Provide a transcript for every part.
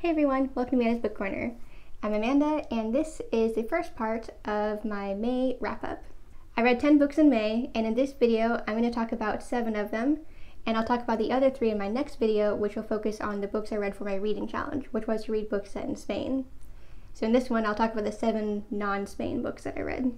Hey everyone, welcome to Amanda's Book Corner. I'm Amanda, and this is the first part of my May wrap-up. I read 10 books in May, and in this video I'm going to talk about 7 of them, and I'll talk about the other 3 in my next video, which will focus on the books I read for my reading challenge, which was to read books set in Spain. So in this one, I'll talk about the 7 non-Spain books that I read.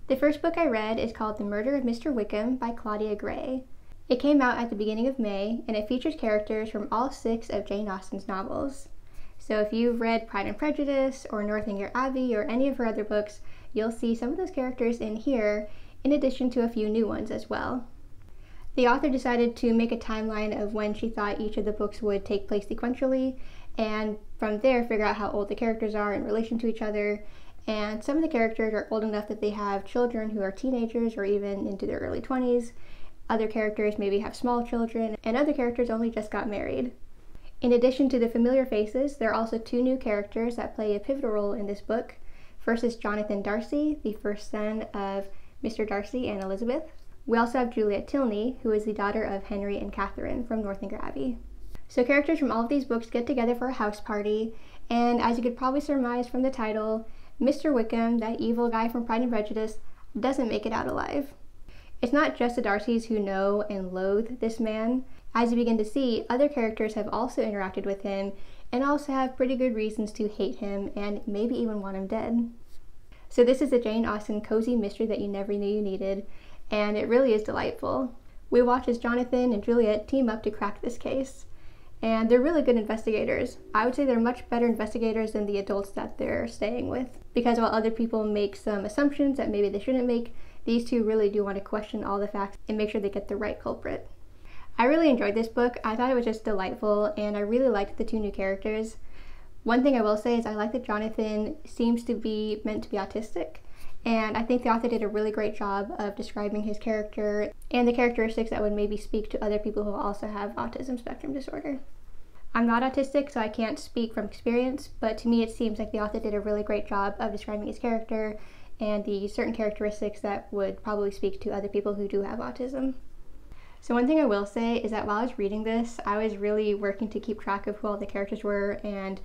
The first book I read is called The Murder of Mr Wickham by Claudia Gray. It came out at the beginning of May, and it features characters from all 6 of Jane Austen's novels. So if you've read Pride and Prejudice, or Northanger Abbey, or any of her other books, you'll see some of those characters in here, in addition to a few new ones as well. The author decided to make a timeline of when she thought each of the books would take place sequentially, and from there figure out how old the characters are in relation to each other. And some of the characters are old enough that they have children who are teenagers or even into their early 20s. Other characters maybe have small children, and other characters only just got married. In addition to the familiar faces, there are also 2 new characters that play a pivotal role in this book. First is Jonathan Darcy, the first son of Mr. Darcy and Elizabeth. We also have Juliet Tilney, who is the daughter of Henry and Catherine from Northanger Abbey. So characters from all of these books get together for a house party, and as you could probably surmise from the title, Mr. Wickham, that evil guy from Pride and Prejudice, doesn't make it out alive. It's not just the Darcys who know and loathe this man. As you begin to see, other characters have also interacted with him and also have pretty good reasons to hate him and maybe even want him dead. So this is a Jane Austen cozy mystery that you never knew you needed, and it really is delightful. We watch as Jonathan and Juliet team up to crack this case, and they're really good investigators. I would say they're much better investigators than the adults that they're staying with, because while other people make some assumptions that maybe they shouldn't make, these 2 really do want to question all the facts and make sure they get the right culprit. I really enjoyed this book. I thought it was just delightful, and I really liked the 2 new characters. One thing I will say is I like that Jonathan seems to be meant to be autistic, and I think the author did a really great job of describing his character and the characteristics that would maybe speak to other people who also have autism spectrum disorder. I'm not autistic, so I can't speak from experience, but to me it seems like the author did a really great job of describing his character and the certain characteristics that would probably speak to other people who do have autism. So one thing I will say is that while I was reading this, I was really working to keep track of who all the characters were and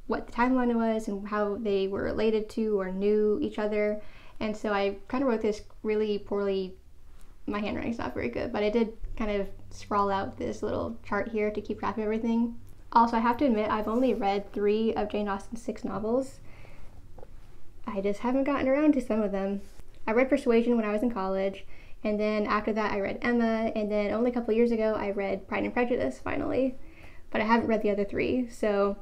what the timeline was and how they were related to or knew each other. And so I kind of wrote this really poorly. My handwriting's not very good, but I did kind of scrawl out this little chart here to keep track of everything. Also, I have to admit, I've only read 3 of Jane Austen's 6 novels. I just haven't gotten around to some of them. I read Persuasion when I was in college, and then after that I read Emma, and then only a couple years ago I read Pride and Prejudice finally, but I haven't read the other 3, so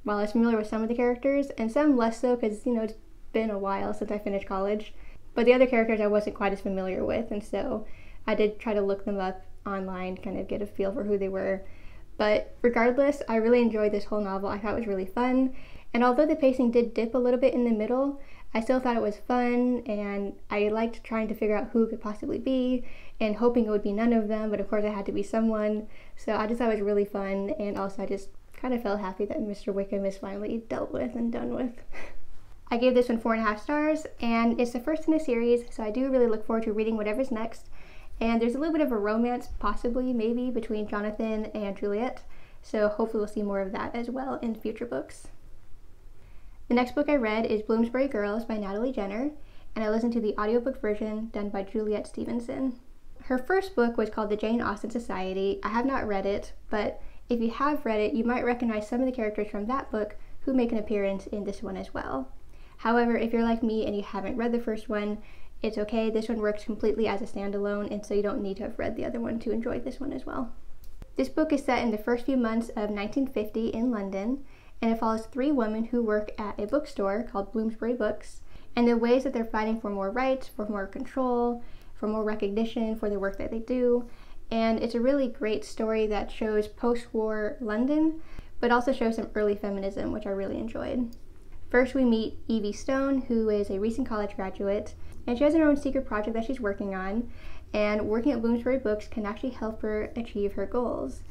while I was familiar with some of the characters, and some less so because, you know, it's been a while since I finished college, but the other characters I wasn't quite as familiar with, and so I did try to look them up online, kind of get a feel for who they were. But regardless, I really enjoyed this whole novel. I thought it was really fun. And although the pacing did dip a little bit in the middle, I still thought it was fun, and I liked trying to figure out who it could possibly be and hoping it would be none of them, but of course it had to be someone. So I just thought it was really fun, and also I just kind of felt happy that Mr. Wickham is finally dealt with and done with. I gave this one 4.5 stars, and it's the first in a series, so I do really look forward to reading whatever's next. And there's a little bit of a romance, possibly, maybe, between Jonathan and Juliet, so hopefully we'll see more of that as well in future books. The next book I read is Bloomsbury Girls by Natalie Jenner, and I listened to the audiobook version done by Juliet Stevenson. Her first book was called The Jane Austen Society. I have not read it, but if you have read it, you might recognize some of the characters from that book who make an appearance in this one as well. However, if you're like me and you haven't read the first one, it's okay. This one works completely as a standalone, and so you don't need to have read the other one to enjoy this one as well. This book is set in the first few months of 1950 in London, and it follows 3 women who work at a bookstore called Bloomsbury Books, and the ways that they're fighting for more rights, for more control, for more recognition for the work that they do. And it's a really great story that shows post-war London, but also shows some early feminism, which I really enjoyed. First, we meet Evie Stone, who is a recent college graduate, and she has her own secret project that she's working on, and working at Bloomsbury Books can actually help her achieve her goals.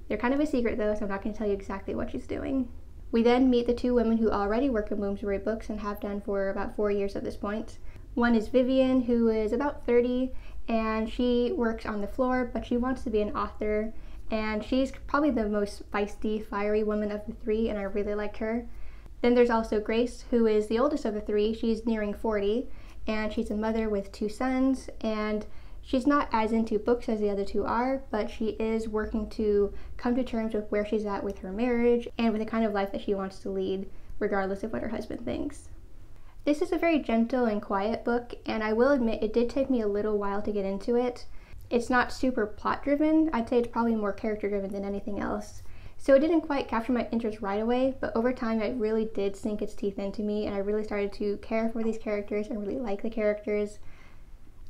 They're kind of a secret though, so I'm not going to tell you exactly what she's doing. We then meet the 2 women who already work at Bloomsbury Books and have done for about 4 years at this point. One is Vivian, who is about 30, and she works on the floor, but she wants to be an author, and she's probably the most feisty, fiery woman of the three, and I really liked her. Then there's also Grace, who is the oldest of the three. She's nearing 40, and she's a mother with 2 sons, and she's not as into books as the other 2 are, but she is working to come to terms with where she's at with her marriage and with the kind of life that she wants to lead, regardless of what her husband thinks. This is a very gentle and quiet book, and I will admit it did take me a little while to get into it. It's not super plot-driven. I'd say it's probably more character-driven than anything else. So it didn't quite capture my interest right away, but over time it really did sink its teeth into me, and I really started to care for these characters and really like the characters.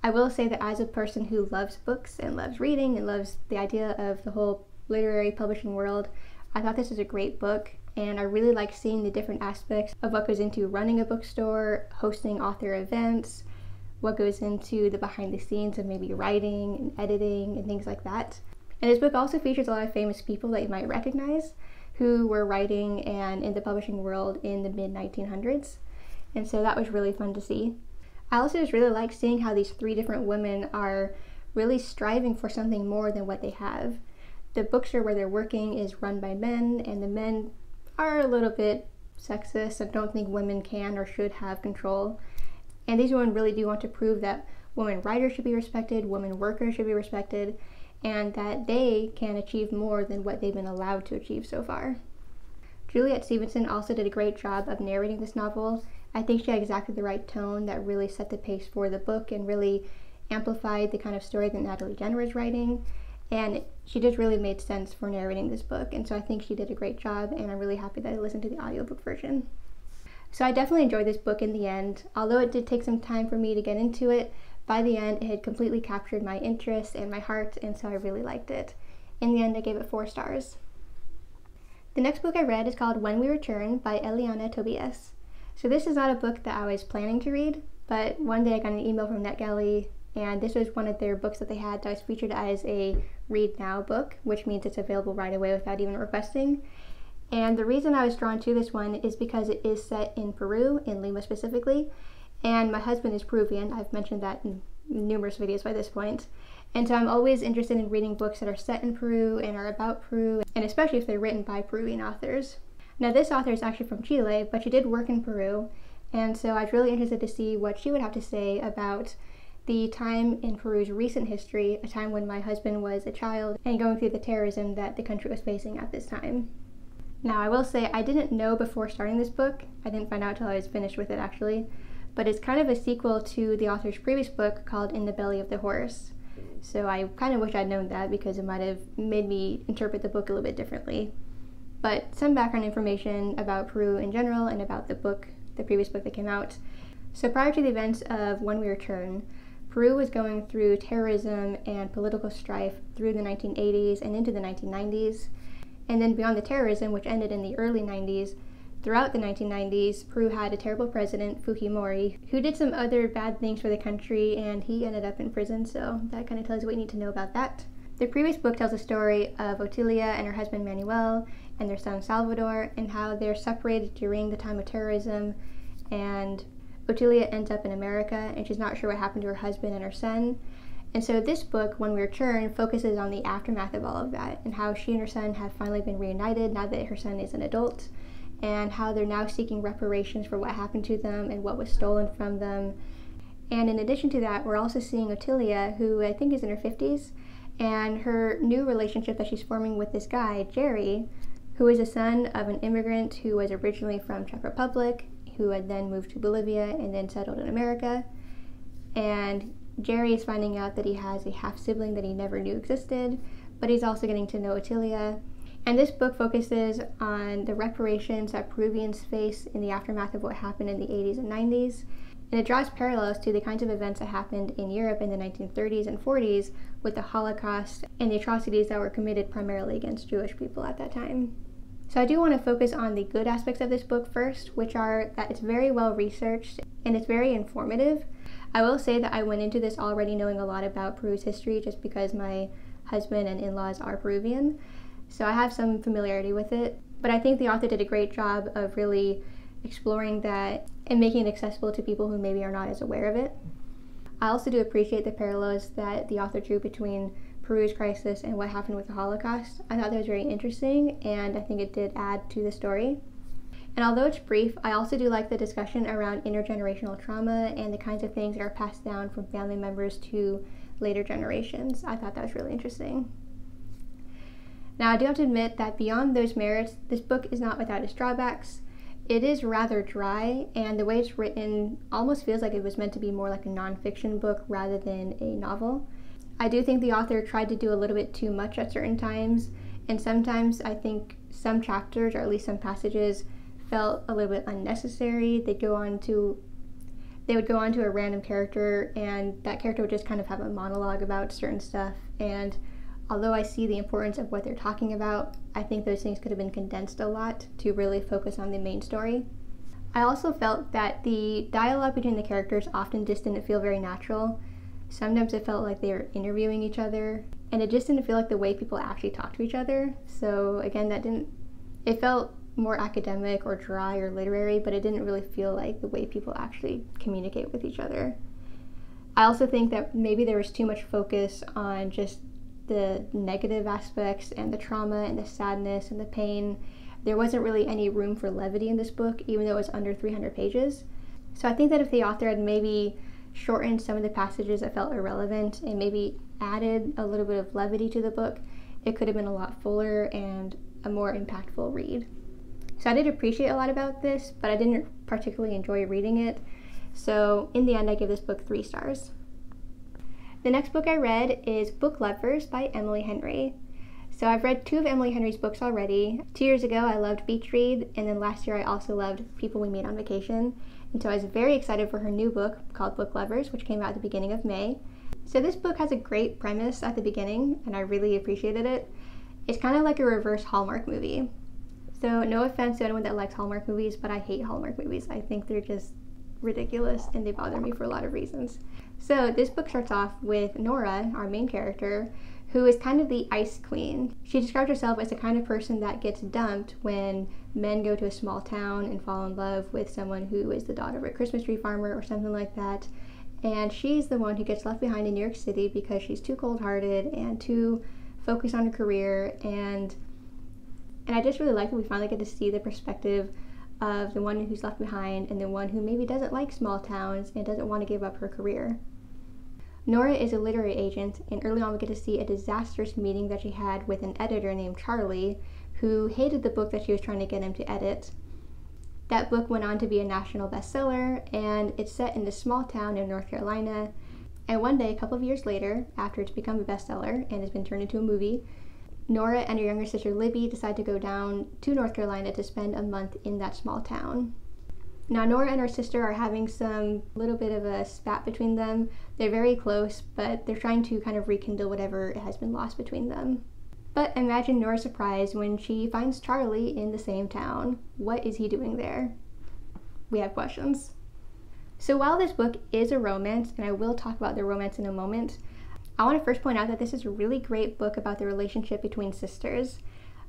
I will say that as a person who loves books and loves reading and loves the idea of the whole literary publishing world, I thought this was a great book, and I really like seeing the different aspects of what goes into running a bookstore, hosting author events, what goes into the behind the scenes of maybe writing and editing and things like that. And this book also features a lot of famous people that you might recognize who were writing and in the publishing world in the mid-1900s. And so that was really fun to see. I also just really like seeing how these 3 different women are really striving for something more than what they have. The bookstore where they're working is run by men, and the men are a little bit sexist and don't think women can or should have control. And these women really do want to prove that women writers should be respected, women workers should be respected, and that they can achieve more than what they've been allowed to achieve so far. Juliet Stevenson also did a great job of narrating this novel. I think she had exactly the right tone that really set the pace for the book and really amplified the kind of story that Natalie Jenner is writing, and she just really made sense for narrating this book, and so I think she did a great job, and I'm really happy that I listened to the audiobook version. So I definitely enjoyed this book in the end. Although it did take some time for me to get into it, by the end it had completely captured my interest and my heart, and so I really liked it. In the end, I gave it 4 stars. The next book I read is called When We Return by Eliana Tobias. So this is not a book that I was planning to read, but one day I got an email from NetGalley, and this was one of their books that they had that was featured as a Read Now book, which means it's available right away without even requesting. And the reason I was drawn to this one is because it is set in Peru, in Lima specifically, and my husband is Peruvian. I've mentioned that in numerous videos by this point. And so I'm always interested in reading books that are set in Peru and are about Peru, and especially if they're written by Peruvian authors. Now this author is actually from Chile, but she did work in Peru, and so I was really interested to see what she would have to say about the time in Peru's recent history, a time when my husband was a child and going through the terrorism that the country was facing at this time. Now I will say I didn't know before starting this book, I didn't find out until I was finished with it actually, but it's kind of a sequel to the author's previous book called In the Belly of the Horse. So I kind of wish I'd known that because it might have made me interpret the book a little bit differently. But some background information about Peru in general and about the book, the previous book that came out. So prior to the events of When We Return, Peru was going through terrorism and political strife through the 1980s and into the 1990s. And then beyond the terrorism, which ended in the early 90s, throughout the 1990s, Peru had a terrible president, Fujimori, who did some other bad things for the country, and he ended up in prison, so that kind of tells you what you need to know about that. The previous book tells the story of Otilia and her husband Manuel and their son Salvador, and how they're separated during the time of terrorism, and Otilia ends up in America, and she's not sure what happened to her husband and her son. And so this book, When We Return, focuses on the aftermath of all of that, and how she and her son have finally been reunited now that her son is an adult, and how they're now seeking reparations for what happened to them and what was stolen from them. And in addition to that, we're also seeing Otilia, who I think is in her 50s, and her new relationship that she's forming with this guy, Jerry, who is a son of an immigrant who was originally from Czech Republic, who had then moved to Bolivia and then settled in America. And Jerry is finding out that he has a half-sibling that he never knew existed, but he's also getting to know Otilia. And this book focuses on the reparations that Peruvians face in the aftermath of what happened in the 80s and 90s. And it draws parallels to the kinds of events that happened in Europe in the 1930s and 40s with the Holocaust and the atrocities that were committed primarily against Jewish people at that time. So I do want to focus on the good aspects of this book first, which are that it's very well researched and it's very informative. I will say that I went into this already knowing a lot about Peru's history just because my husband and in-laws are Peruvian, so I have some familiarity with it. But I think the author did a great job of really exploring that and making it accessible to people who maybe are not as aware of it. I also do appreciate the parallels that the author drew between Peru's crisis and what happened with the Holocaust. I thought that was very interesting, and I think it did add to the story. And although it's brief, I also do like the discussion around intergenerational trauma and the kinds of things that are passed down from family members to later generations. I thought that was really interesting. Now, I do have to admit that beyond those merits, this book is not without its drawbacks. It is rather dry, and the way it's written almost feels like it was meant to be more like a nonfiction book rather than a novel. I do think the author tried to do a little bit too much at certain times, and sometimes I think some chapters, or at least some passages, felt a little bit unnecessary. They would go on to a random character, and that character would just kind of have a monologue about certain stuff, and although I see the importance of what they're talking about, I think those things could have been condensed a lot to really focus on the main story. I also felt that the dialogue between the characters often just didn't feel very natural. Sometimes it felt like they were interviewing each other, and it just didn't feel like the way people actually talk to each other. So again, it felt more academic or dry or literary, but it didn't really feel like the way people actually communicate with each other. I also think that maybe there was too much focus on just the negative aspects and the trauma and the sadness and the pain. There wasn't really any room for levity in this book, even though it was under 300 pages. So I think that if the author had maybe shortened some of the passages that felt irrelevant and maybe added a little bit of levity to the book, it could have been a lot fuller and a more impactful read. So I did appreciate a lot about this, but I didn't particularly enjoy reading it. So in the end, I give this book 3 stars. The next book I read is Book Lovers by Emily Henry. So I've read 2 of Emily Henry's books already. 2 years ago, I loved Beach Read, and then last year I also loved People We Meet on Vacation. And so I was very excited for her new book called Book Lovers, which came out at the beginning of May. So this book has a great premise at the beginning, and I really appreciated it. It's kind of like a reverse Hallmark movie. So no offense to anyone that likes Hallmark movies, but I hate Hallmark movies. I think they're just ridiculous and they bother me for a lot of reasons. So this book starts off with Nora, our main character, who is kind of the ice queen. She describes herself as the kind of person that gets dumped when men go to a small town and fall in love with someone who is the daughter of a Christmas tree farmer or something like that. And she's the one who gets left behind in New York City because she's too cold-hearted and too focused on her career, and I just really like that we finally get to see the perspective of the one who's left behind and the one who maybe doesn't like small towns and doesn't want to give up her career. Nora is a literary agent, and early on we get to see a disastrous meeting that she had with an editor named Charlie, who hated the book that she was trying to get him to edit. That book went on to be a national bestseller, and it's set in this small town in North Carolina. And one day, a couple of years later, after it's become a bestseller and has been turned into a movie, Nora and her younger sister Libby decide to go down to North Carolina to spend a month in that small town. Now, Nora and her sister are having some little bit of a spat between them. They're very close, but they're trying to kind of rekindle whatever has been lost between them. But imagine Nora's surprise when she finds Charlie in the same town. What is he doing there? We have questions. So while this book is a romance, and I will talk about the romance in a moment, I want to first point out that this is a really great book about the relationship between sisters.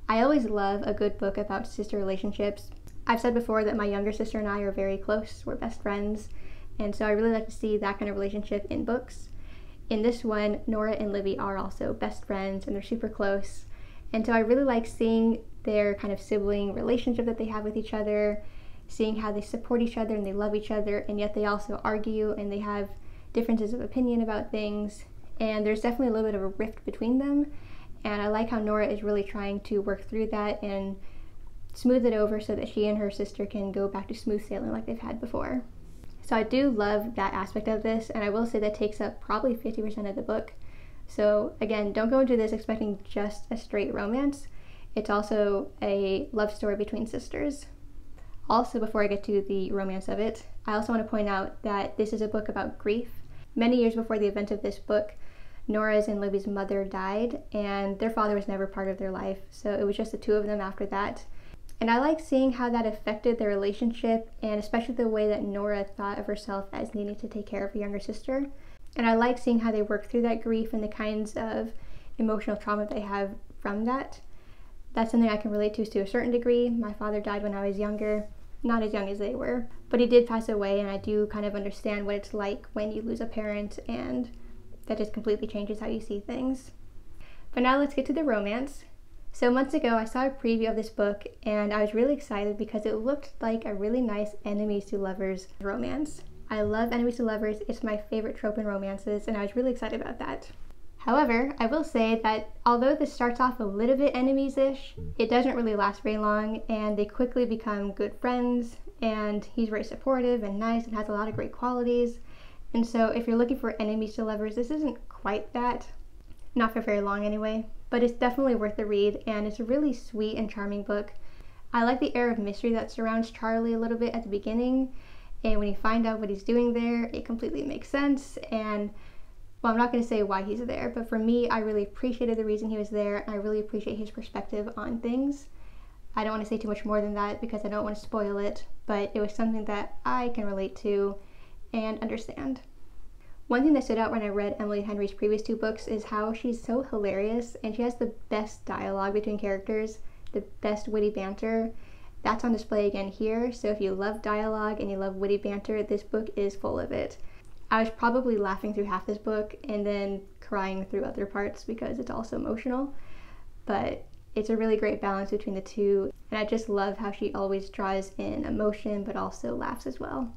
I always love a good book about sister relationships. I've said before that my younger sister and I are very close. We're best friends. And so I really like to see that kind of relationship in books. In this one, Nora and Libby are also best friends and they're super close. And so I really like seeing their kind of sibling relationship that they have with each other, seeing how they support each other and they love each other, and yet they also argue and they have differences of opinion about things. And there's definitely a little bit of a rift between them. And I like how Nora is really trying to work through that and smooth it over so that she and her sister can go back to smooth sailing like they've had before. So I do love that aspect of this, and I will say that takes up probably 50% of the book. So again, don't go into this expecting just a straight romance. It's also a love story between sisters. Also, before I get to the romance of it, I also want to point out that this is a book about grief. Many years before the event of this book, Nora's and Libby's mother died, and their father was never part of their life, so it was just the two of them after that. And I like seeing how that affected their relationship, and especially the way that Nora thought of herself as needing to take care of her younger sister. And I like seeing how they work through that grief and the kinds of emotional trauma they have from that. That's something I can relate to a certain degree. My father died when I was younger, not as young as they were, but he did pass away, and I do kind of understand what it's like when you lose a parent, and that just completely changes how you see things. But now let's get to the romance. So months ago, I saw a preview of this book, and I was really excited because it looked like a really nice enemies to lovers romance. I love enemies to lovers, it's my favorite trope in romances, and I was really excited about that. However, I will say that although this starts off a little bit enemies-ish, it doesn't really last very long, and they quickly become good friends, and he's very supportive and nice and has a lot of great qualities. And so if you're looking for enemies to lovers, this isn't quite that. Not for very long anyway, but it's definitely worth the read, and it's a really sweet and charming book. I like the air of mystery that surrounds Charlie a little bit at the beginning, and when you find out what he's doing there, it completely makes sense. And well, I'm not going to say why he's there, but for me, I really appreciated the reason he was there, and I really appreciate his perspective on things. I don't want to say too much more than that because I don't want to spoil it, but it was something that I can relate to and understand. One thing that stood out when I read Emily Henry's previous 2 books is how she's so hilarious, and she has the best dialogue between characters, the best witty banter. That's on display again here, so if you love dialogue and you love witty banter, this book is full of it. I was probably laughing through half this book and then crying through other parts because it's also emotional, but it's a really great balance between the two, and I just love how she always draws in emotion but also laughs as well.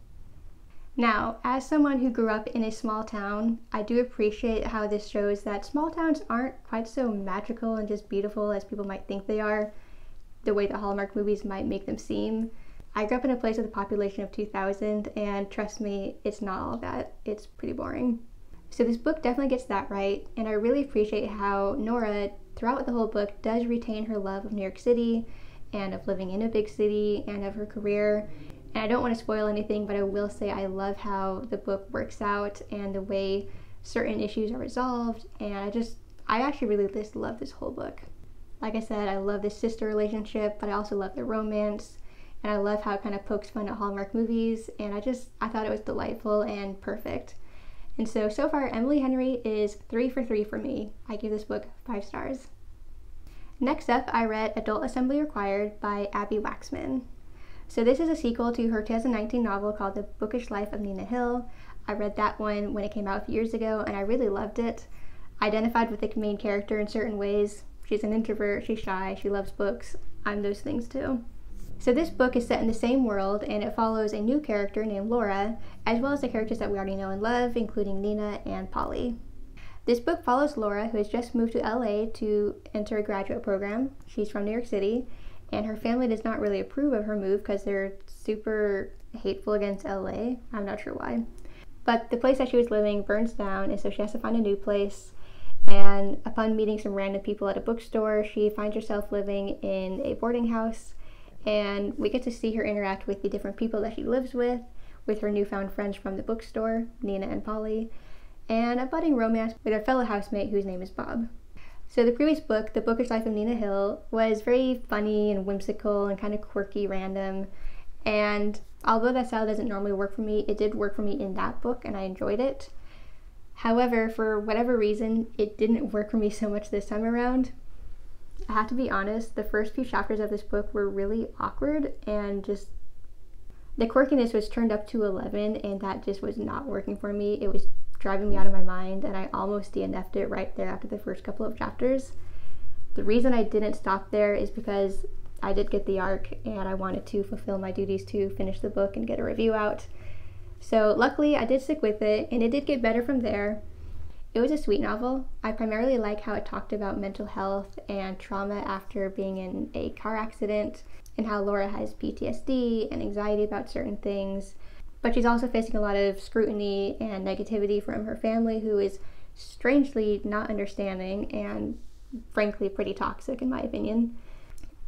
Now, as someone who grew up in a small town, I do appreciate how this shows that small towns aren't quite so magical and just beautiful as people might think they are, the way the Hallmark movies might make them seem. I grew up in a place with a population of 2,000, and trust me, it's not all that. It's pretty boring. So this book definitely gets that right, and I really appreciate how Nora, throughout the whole book, does retain her love of New York City, and of living in a big city, and of her career. And I don't want to spoil anything, but I will say I love how the book works out and the way certain issues are resolved, and I actually really just love this whole book. Like I said, I love this sister relationship, but I also love the romance, and I love how it kind of pokes fun at Hallmark movies, and I thought it was delightful and perfect. And so far, Emily Henry is 3 for 3 for me. I give this book 5 stars. Next up, I read Adult Assembly Required by Abby Waxman. So this is a sequel to her 2019 novel called The Bookish Life of Nina Hill. I read that one when it came out a few years ago, and I really loved it. I identified with the main character in certain ways. She's an introvert, she's shy, she loves books. I'm those things too. So this book is set in the same world, and it follows a new character named Laura, as well as the characters that we already know and love, including Nina and Polly. This book follows Laura, who has just moved to LA to enter a graduate program. She's from New York City, and her family does not really approve of her move because they're super hateful against LA. I'm not sure why. But the place that she was living burns down, and so she has to find a new place. And upon meeting some random people at a bookstore, she finds herself living in a boarding house, and we get to see her interact with the different people that she lives with her newfound friends from the bookstore, Nina and Polly, and a budding romance with her fellow housemate whose name is Bob. So the previous book, The Bookish Life of Nina Hill, was very funny and whimsical and kind of quirky, random, and although that style doesn't normally work for me, it did work for me in that book and I enjoyed it. However, for whatever reason, it didn't work for me so much this time around. I have to be honest, the first few chapters of this book were really awkward, and just the quirkiness was turned up to 11, and that just was not working for me. It was driving me out of my mind, and I almost DNF'd it right there after the first couple of chapters. The reason I didn't stop there is because I did get the arc, and I wanted to fulfill my duties to finish the book and get a review out. So luckily I did stick with it, and it did get better from there. It was a sweet novel. I primarily like how it talked about mental health and trauma after being in a car accident, and how Laura has PTSD and anxiety about certain things. But she's also facing a lot of scrutiny and negativity from her family, who is strangely not understanding and frankly pretty toxic in my opinion.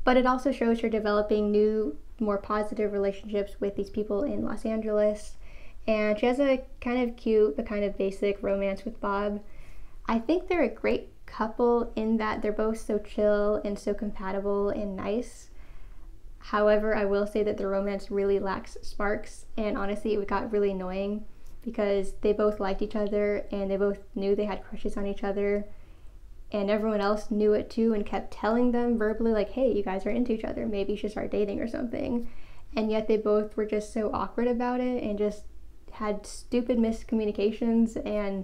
But it also shows her developing new, more positive relationships with these people in Los Angeles. And she has a kind of cute but kind of basic romance with Bob. I think they're a great couple in that they're both so chill and so compatible and nice. However, I will say that the romance really lacks sparks, and honestly it got really annoying because they both liked each other and they both knew they had crushes on each other, and everyone else knew it too and kept telling them verbally like, hey, you guys are into each other, maybe you should start dating or something. And yet they both were just so awkward about it and just had stupid miscommunications, and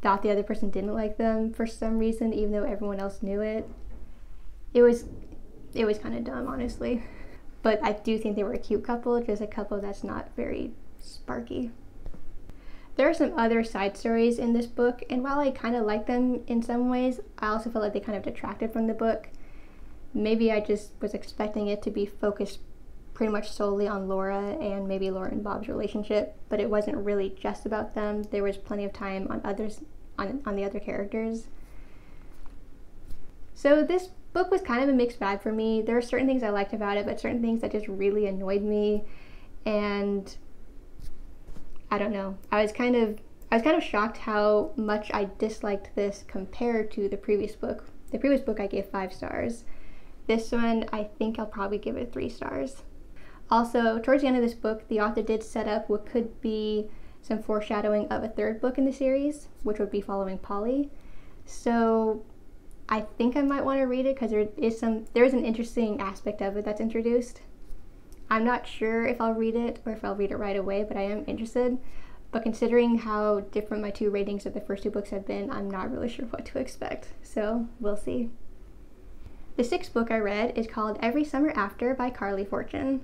thought the other person didn't like them for some reason, even though everyone else knew it. It was kind of dumb, honestly. But I do think they were a cute couple, just a couple that's not very sparky. There are some other side stories in this book, and while I kind of like them in some ways, I also feel like they kind of detracted from the book. Maybe I just was expecting it to be focused pretty much solely on Laura and maybe Laura and Bob's relationship, but it wasn't really just about them. There was plenty of time on the other characters. So this book was kind of a mixed bag for me. There were certain things I liked about it, but certain things that just really annoyed me, and I don't know. I was kind of shocked how much I disliked this compared to the previous book. The previous book I gave 5 stars. This one, I think I'll probably give it 3 stars. Also, towards the end of this book, the author did set up what could be some foreshadowing of a 3rd book in the series, which would be following Polly. So I think I might want to read it because there is an interesting aspect of it that's introduced. I'm not sure if I'll read it or if I'll read it right away, but I am interested. But considering how different my 2 ratings of the first 2 books have been, I'm not really sure what to expect. So we'll see. The 6th book I read is called Every Summer After by Carly Fortune.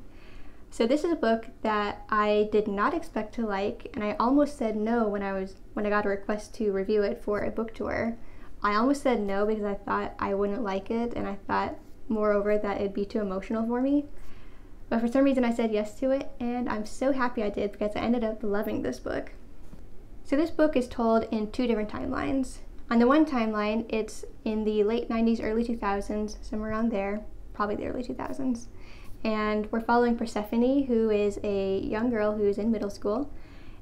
So this is a book that I did not expect to like, and I almost said no when I got a request to review it for a book tour. I almost said no because I thought I wouldn't like it, and I thought, moreover, that it'd be too emotional for me. But for some reason I said yes to it, and I'm so happy I did because I ended up loving this book. So this book is told in 2 different timelines. On the one timeline, it's in the late 90s, early 2000s, somewhere around there, probably the early 2000s. And we're following Persephone, who is a young girl who's in middle school.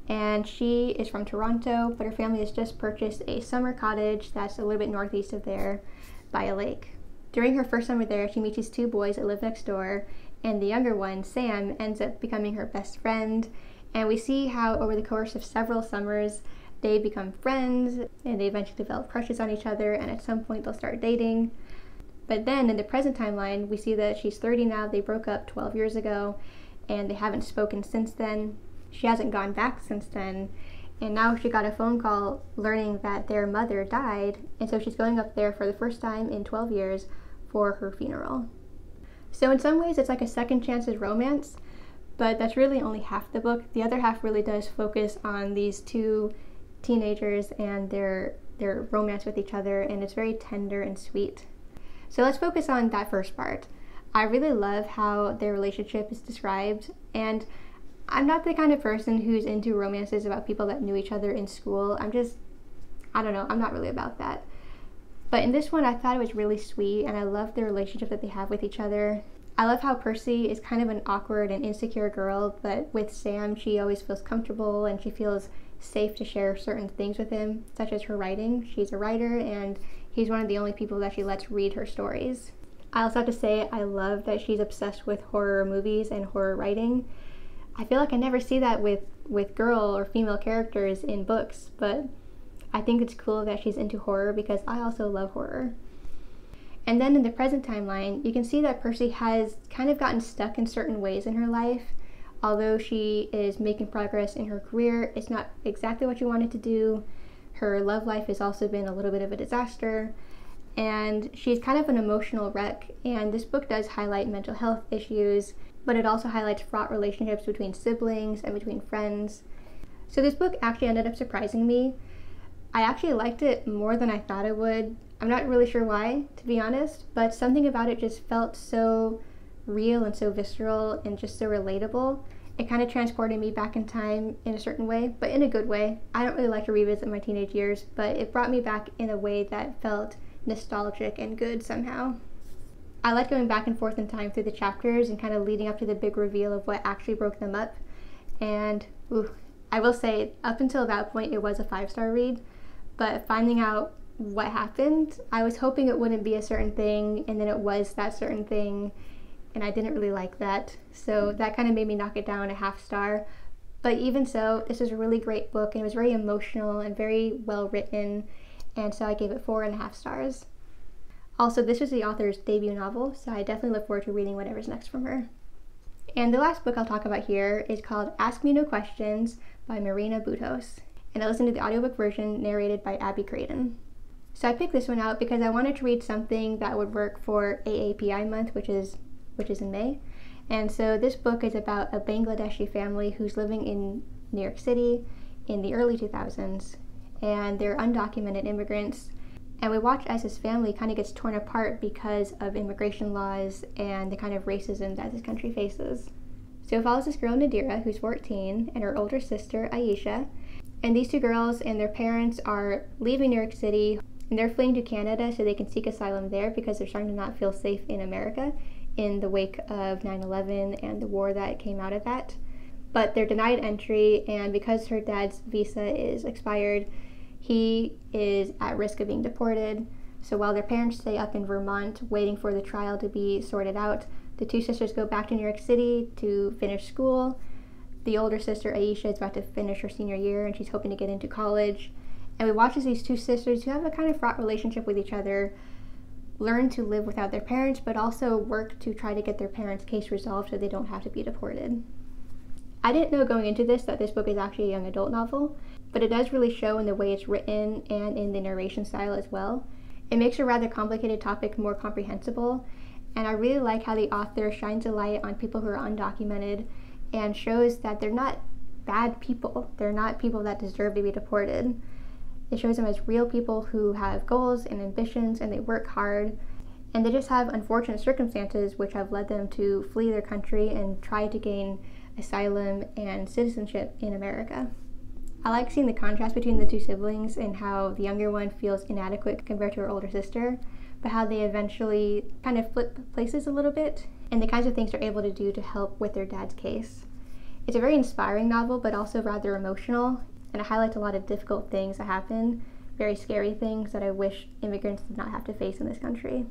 And she is from Toronto, but her family has just purchased a summer cottage that's a little bit northeast of there by a lake. During her first summer there, she meets these 2 boys that live next door, and the younger one, Sam, ends up becoming her best friend. And we see how over the course of several summers, they become friends, and they eventually develop crushes on each other, and at some point they'll start dating. But then in the present timeline, we see that she's 30 now, they broke up 12 years ago, and they haven't spoken since then. She hasn't gone back since then, and now she got a phone call learning that their mother died, and so she's going up there for the first time in 12 years for her funeral. So in some ways it's like a second chances romance, but that's really only half the book. The other half really does focus on these 2 teenagers and their romance with each other, and it's very tender and sweet. So let's focus on that first part. I really love how their relationship is described, and I'm not the kind of person who's into romances about people that knew each other in school. I don't know, I'm not really about that. But in this one, I thought it was really sweet, and I love the relationship that they have with each other. I love how Percy is kind of an awkward and insecure girl, but with Sam, she always feels comfortable and she feels safe to share certain things with him, such as her writing. She's a writer, and he's one of the only people that she lets read her stories. I also have to say I love that she's obsessed with horror movies and horror writing. I feel like I never see that with girl or female characters in books, but I think it's cool that she's into horror because I also love horror. And then in the present timeline, you can see that Percy has kind of gotten stuck in certain ways in her life. Although she is making progress in her career, it's not exactly what she wanted to do. Her love life has also been a little bit of a disaster, and she's kind of an emotional wreck, and this book does highlight mental health issues, but it also highlights fraught relationships between siblings and between friends. So this book actually ended up surprising me. I actually liked it more than I thought I would. I'm not really sure why, to be honest, but something about it just felt so real and so visceral and just so relatable. It kind of transported me back in time in a certain way, but in a good way. I don't really like to revisit my teenage years, but it brought me back in a way that felt nostalgic and good somehow. I like going back and forth in time through the chapters and kind of leading up to the big reveal of what actually broke them up. And I will say, up until that point, it was a 5-star read, but finding out what happened, I was hoping it wouldn't be a certain thing, and then it was that certain thing, and I didn't really like that. So that kind of made me knock it down a 1/2 star. But even so, this is a really great book, and it was very emotional and very well written, and so I gave it 4.5 stars. Also, this was the author's debut novel, so I definitely look forward to reading whatever's next from her. And the last book I'll talk about here is called Ask Me No Questions by Marina Butos. and I listened to the audiobook version narrated by Abby Creighton. So I picked this one out because I wanted to read something that would work for AAPI month, which is in May. And so this book is about a Bangladeshi family who's living in New York City in the early 2000s, and they're undocumented immigrants. And we watch as this family kind of gets torn apart because of immigration laws and the kind of racism that this country faces. So it follows this girl Nadira, who's 14, and her older sister Aisha. And these two girls and their parents are leaving New York City, and they're fleeing to Canada so they can seek asylum there because they're starting to not feel safe in America in the wake of 9/11 and the war that came out of that. But they're denied entry, and because her dad's visa is expired, he is at risk of being deported. So while their parents stay up in Vermont waiting for the trial to be sorted out, the two sisters go back to New York City to finish school. The older sister, Aisha, is about to finish her senior year, and she's hoping to get into college. And we watch as these two sisters, who have a kind of fraught relationship with each other, learn to live without their parents, but also work to try to get their parents' case resolved so they don't have to be deported. I didn't know going into this that this book is actually a young adult novel, but it does really show in the way it's written and in the narration style as well. It makes a rather complicated topic more comprehensible, and I really like how the author shines a light on people who are undocumented and shows that they're not bad people. They're not people that deserve to be deported. It shows them as real people who have goals and ambitions, and they work hard, and they just have unfortunate circumstances which have led them to flee their country and try to gain asylum and citizenship in America. I like seeing the contrast between the two siblings and how the younger one feels inadequate compared to her older sister, but how they eventually kind of flip places a little bit, and the kinds of things they're able to do to help with their dad's case. It's a very inspiring novel, but also rather emotional, and it highlights a lot of difficult things that happen, very scary things that I wish immigrants did not have to face in this country.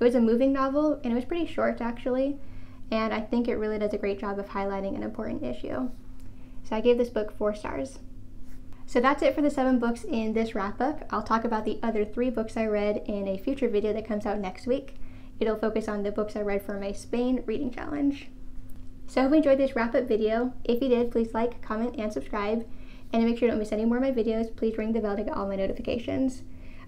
It was a moving novel, and it was pretty short actually, and I think it really does a great job of highlighting an important issue. So I gave this book 4 stars. So that's it for the 7 books in this wrap-up. I'll talk about the other 3 books I read in a future video that comes out next week. It'll focus on the books I read for my Spain reading challenge. So I hope you enjoyed this wrap-up video. If you did, please like, comment, and subscribe. And to make sure you don't miss any more of my videos, please ring the bell to get all my notifications.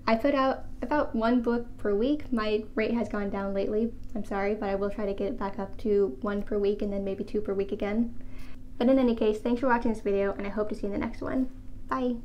I put out about 1 book per week. My rate has gone down lately, I'm sorry, but I will try to get it back up to 1 per week and then maybe 2 per week again. But in any case, thanks for watching this video, and I hope to see you in the next one. Bye!